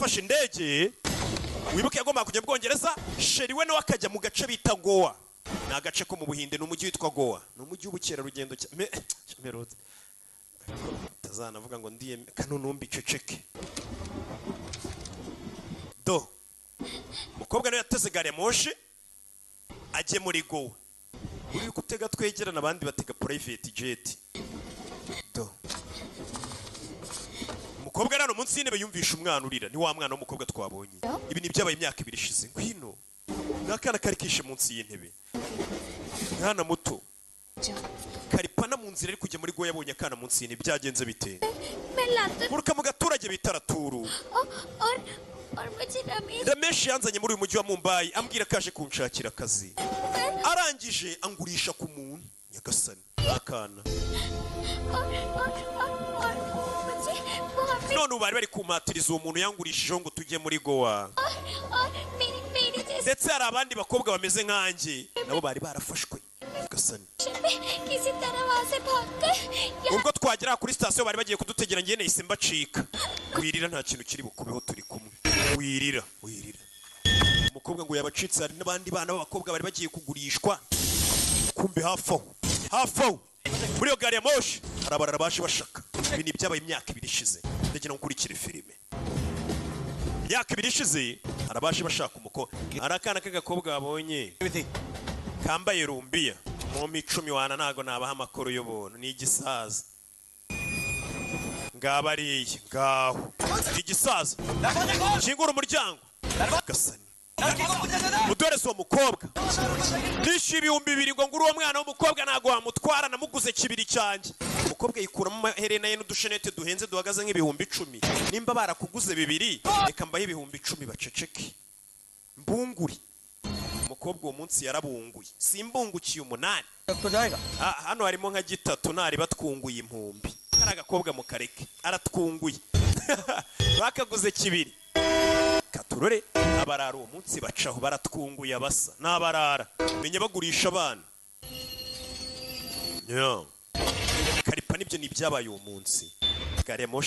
yafashe indege wibuke yagomba kujya Bwongereza sheri we nawe akajya mu gace bita Goa ni agace ko mu Buhinde n'umujyi witwa Goa ni umujyi w'ubukerarugendo merode tazanavuga ngo ndiye kanunumbi ceceke do mukobwa nawe yateze gare moshi ajye muri Goa uri gutega twegerana abandi batega private jet do umukobwa rano munsi y'intebe yumvisha umwana urira ni wa mwana w'umukobwa twabonye ibi ni byabaye imyaka 2 ishize ngwino nakana kari kishe munsi y'intebe mwana muto karipana mu nzira ari kujya muri Goya yabonye akana munsi y'intebe byagenze bite muruka mu gaturage bitaraturu Ramesh yanzanye muri uyu mujyi wa Mumbai ambwira kaje kunshakira akazi arangije angurisha ku muntu nyagasani akana none ubari bari kumatiriza uwo muntu yangurishijeho ngo tujye muri Goa ndetse hari abandi bakobwa bameze nkanjye nabo bari barafashwe nyagasani ubwo twagera kuri station bari bagiye kudutegera ngiye nahise mbacika wirira nta kintu kiri bukubeho turi kumwe wirira umukobwa ngo yabacitse hari n'abandi bana b'abakobwa bari bagiye kugurishwa kumbe hafaho muri yo gari ya moshi harabarara baje bashaka ibi ni byabaye imyaka 2 ishize ndagira ngo kurikire filime imyaka 2 ishize harabaje bashaka umukobwa arakana k'agakobwa babonye kambaye rumbiya mu 10 wana nago nabaha amakuru y'ubuntu ni igisaza ngabariye ngaho igisaza kingura umuryango gasani mudore so mukobwa nishi 200 ngo nguru uwo mwana w'umukobwa nago wamutwara namuguze kibiri cyanjye umukobwa yikuramo amaherena ye n'udushenete duhenze duhagaze nk'ibihumbi 10 nimba barakuguze 2 reka mbaye ibihumbi 10 baceceke mbunguri umukobwa uwo munsi yarabunguye simbungukiye 8 hano harimo nka 3 nari batwunguye impumbi hari agakobwa mu kareke aratwunguye bakaguze kibiri katurore abarara uwo munsi bacaho baratwunguye abasa n'abarara menye bagurisha abana karipana ibyo ni byabaye uwo munsi gare moshi